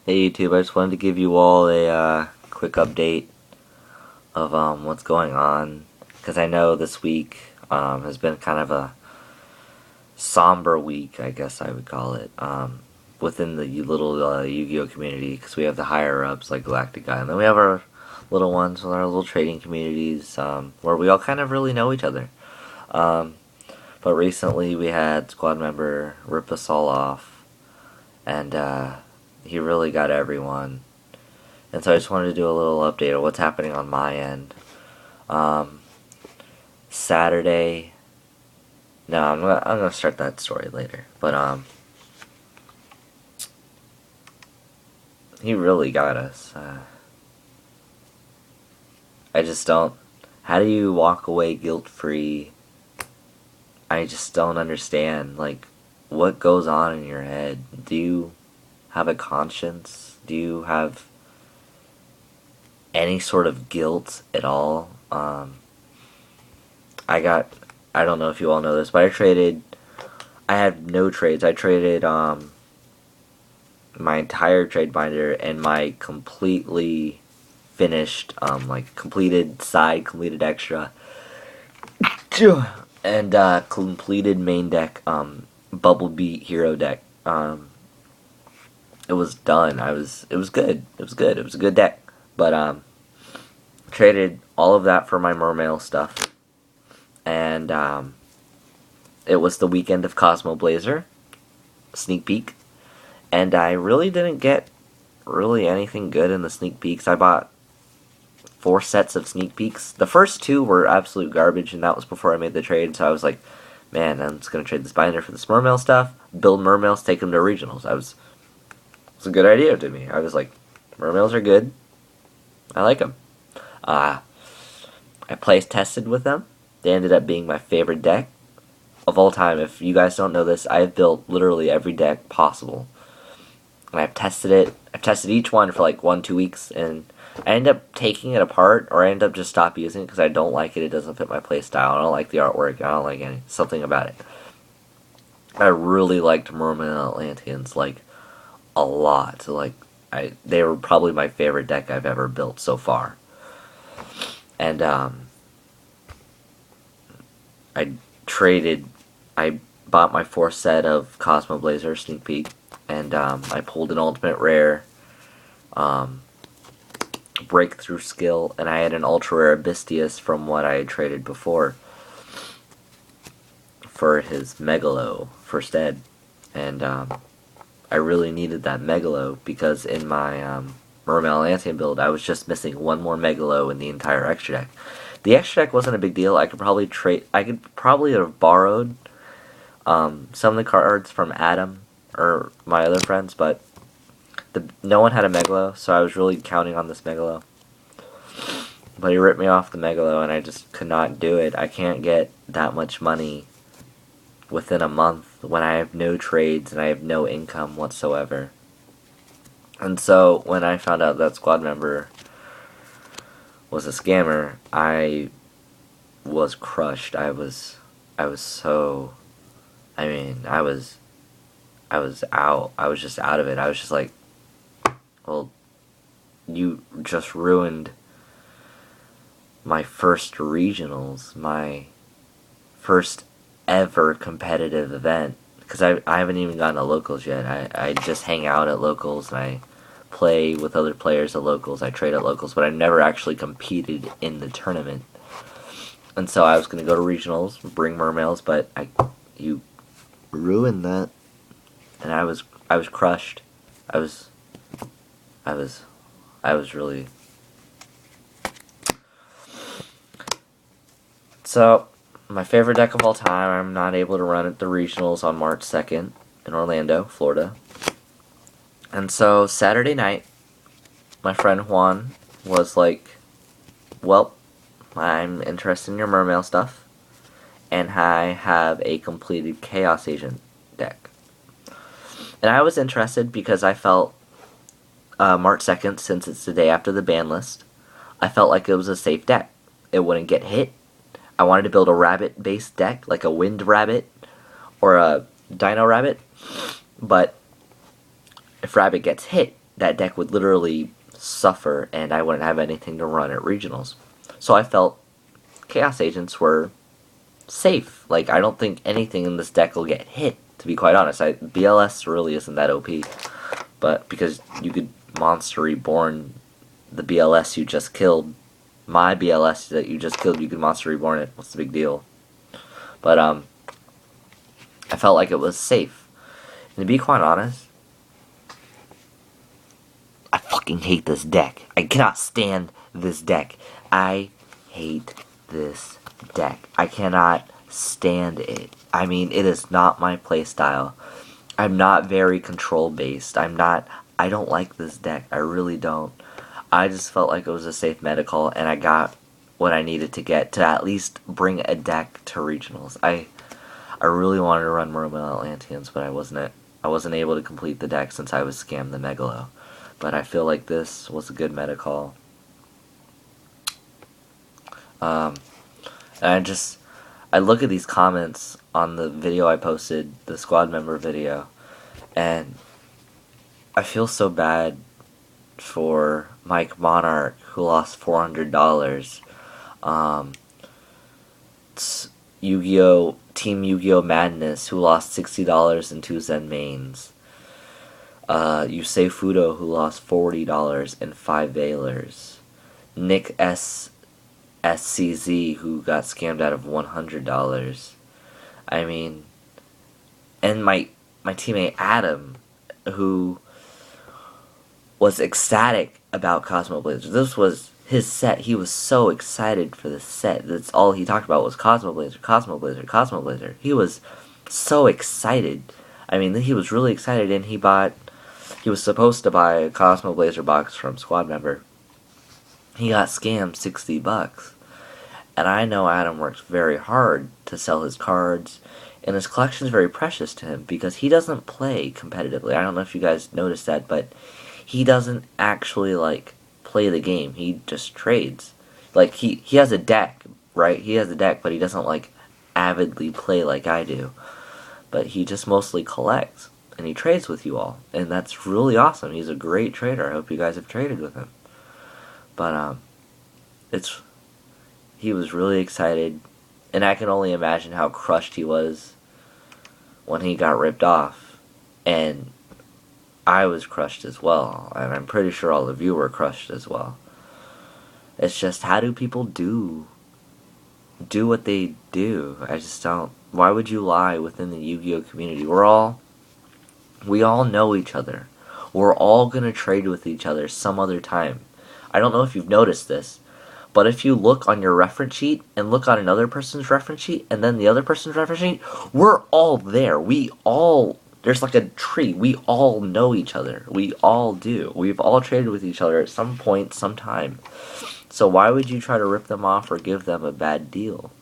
Hey YouTube, I just wanted to give you all a quick update of what's going on, because I know this week has been kind of a somber week, I guess I would call it, within the little Yu-Gi-Oh community, because we have the higher ups like Galactic Guy, and then we have our little ones with our little trading communities, where we all kind of really know each other. Um, but recently we had squad member rip us all off, and he really got everyone. And so I just wanted to do a little update of what's happening on my end. Um, Saturday. No, I'm gonna start that story later. But he really got us. I just don't. How do you walk away guilt free? I just don't understand. Like, what goes on in your head? Do you have a conscience? Do you have any sort of guilt at all? I got, I don't know if you all know this, but I had no trades. I traded my entire trade binder and my completely finished, like completed side, completed extra, and completed main deck, Bubble Beat hero deck. It was done. It was good. It was good. It was a good deck. But traded all of that for my Mermail stuff, and it was the weekend of Cosmo Blazer sneak peek, and I really didn't get really anything good in the sneak peeks. I bought 4 sets of sneak peeks. The first 2 were absolute garbage, and that was before I made the trade. So I was like, man, I'm just gonna trade this binder for this Mermail stuff, build Mermails, take them to regionals. It's a good idea to me. I was like, Mermails are good. I like them. I place tested with them. They ended up being my favorite deck of all time. If you guys don't know this, I've built literally every deck possible. And I've tested it. I've tested each one for like 1-2 weeks, and I end up taking it apart, or I end up just stop using it because I don't like it. It doesn't fit my playstyle. I don't like the artwork. I don't like something about it. I really liked Merman Atlanteans like a lot. Like they were probably my favorite deck I've ever built so far. And I traded. I bought my 4th set of Cosmo Blazer sneak peek, and I pulled an ultimate rare, breakthrough skill, and I had an ultra rare Abystius from what I had traded before for his Megalo first ed, and I really needed that Megalo because in my Mermail Atlantean build I was just missing 1 more Megalo in the entire extra deck. The extra deck wasn't a big deal. I could probably have borrowed some of the cards from Adam or my other friends, but no one had a Megalo, so I was really counting on this Megalo. But he ripped me off the Megalo, and I just could not do it. I can't get that much money within a month when I have no trades and I have no income whatsoever. And so when I found out that squad member was a scammer, I was crushed. I was so, I was out. I was just out of it. I was just like, well, you just ruined my first regionals, my first ever competitive event, because I haven't even gotten to locals yet. I just hang out at locals, and I play with other players at locals. I trade at locals, but I've never actually competed in the tournament. And so I was going to go to regionals, bring Mermails, but you ruined that, and I was crushed. I was really. So, my favorite deck of all time, I'm not able to run at the regionals on March 2nd in Orlando, Florida. And so, Saturday night, my friend Juan was like, well, I'm interested in your Mermail stuff, and I have a completed Chaos Agent deck. And I was interested because I felt March 2nd, since it's the day after the ban list, I felt like it was a safe deck. It wouldn't get hit. I wanted to build a rabbit-based deck, like a wind rabbit or a dino rabbit. But if rabbit gets hit, that deck would literally suffer and I wouldn't have anything to run at regionals. So I felt Chaos Agents were safe. Like, I don't think anything in this deck will get hit, to be quite honest. BLS really isn't that OP, but because you could Monster Reborn the BLS you just killed, my BLS that you just killed, you could Monster Reborn it. What's the big deal? But, I felt like it was safe. And to be quite honest, I fucking hate this deck. I cannot stand this deck. I hate this deck. I cannot stand it. I mean, it is not my playstyle. I'm not very control based. I don't like this deck. I really don't. I just felt like it was a safe medical, and I got what I needed to get to at least bring a deck to regionals. I really wanted to run Mermail Atlanteans, but I wasn't able to complete the deck since I was scammed the Megalo. But I feel like this was a good medical. And I look at these comments on the video I posted, the squad member video, and I feel so bad for Mike Monarch, who lost $400. Yu-Gi-Oh! Team Yu-Gi-Oh! Madness, who lost $60 in 2 Zen mains. Yusei Fudo, who lost $40 in 5 Veilers. Nick SCZ, who got scammed out of $100. I mean, and my teammate Adam, who was ecstatic about Cosmo Blazer. This was his set. He was so excited for this set. That's all he talked about was Cosmo Blazer, Cosmo Blazer, Cosmo Blazer. He was so excited. I mean, he was really excited, and he was supposed to buy a Cosmo Blazer box from Squad Member. He got scammed $60. And I know Adam works very hard to sell his cards, and his collection is very precious to him because he doesn't play competitively. I don't know if you guys noticed that, but he doesn't actually, like, play the game. He just trades. Like, he has a deck, right? He has a deck, but he doesn't, like, avidly play like I do. But he just mostly collects, and he trades with you all, and that's really awesome. He's a great trader. I hope you guys have traded with him. But, he was really excited, and I can only imagine how crushed he was when he got ripped off. And I was crushed as well, and I'm pretty sure all of you were crushed as well. It's just, how do people do what they do? I just don't. Why would you lie within the Yu-Gi-Oh! Community? We all know each other. We're all gonna trade with each other some other time. I don't know if you've noticed this, but if you look on your reference sheet and look on another person's reference sheet and then the other person's reference sheet, we're all there. There's like a tree. We all know each other. We all do. We've all traded with each other at some point, sometime. So why would you try to rip them off or give them a bad deal?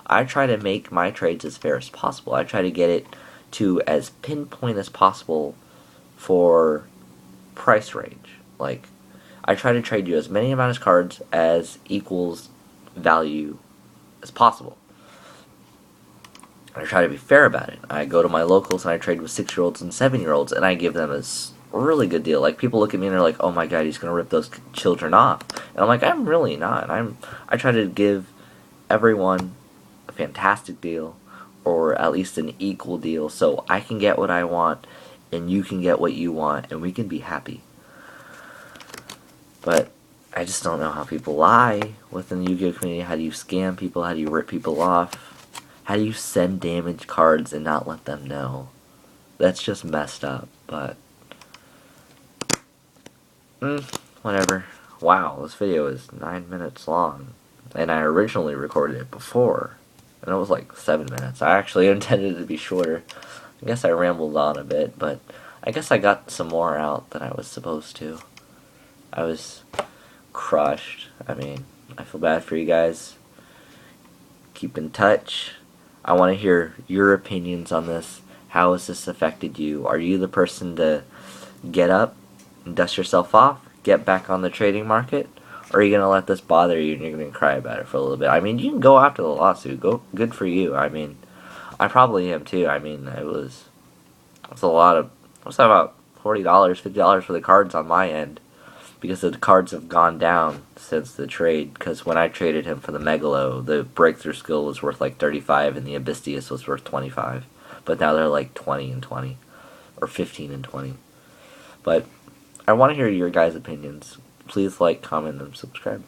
I try to make my trades as fair as possible. I try to get it to as pinpoint as possible for price range. Like, I try to trade you as many amount of cards as equals value as possible. I try to be fair about it. I go to my locals and I trade with 6-year-olds and 7-year-olds, and I give them a really good deal. Like, people look at me and they're like, "Oh my god, he's gonna rip those children off," and I'm like, I'm really not. I try to give everyone a fantastic deal, or at least an equal deal, so I can get what I want, and you can get what you want, and we can be happy. But I just don't know how people lie within the Yu-Gi-Oh! Community. How do you scam people? How do you rip people off? How do you send damaged cards and not let them know? That's just messed up, but whatever. Wow, this video is 9 minutes long, and I originally recorded it before, and it was like 7 minutes. I actually intended it to be shorter. I guess I rambled on a bit, but I guess I got some more out than I was supposed to. I was crushed. I mean, I feel bad for you guys. Keep in touch. I want to hear your opinions on this. How has this affected you? Are you the person to get up and dust yourself off, get back on the trading market? Or are you going to let this bother you and you're going to cry about it for a little bit? I mean, you can go after the lawsuit. Good for you. I mean, I probably am too. I mean, it was a lot of, what's that, about $40, $50 for the cards on my end, because the cards have gone down since the trade. Because when I traded him for the Megalo, the Breakthrough Skill was worth like 35 and the Abystius was worth 25. But now they're like 20 and 20, or 15 and 20. But I want to hear your guys' opinions. Please like, comment, and subscribe.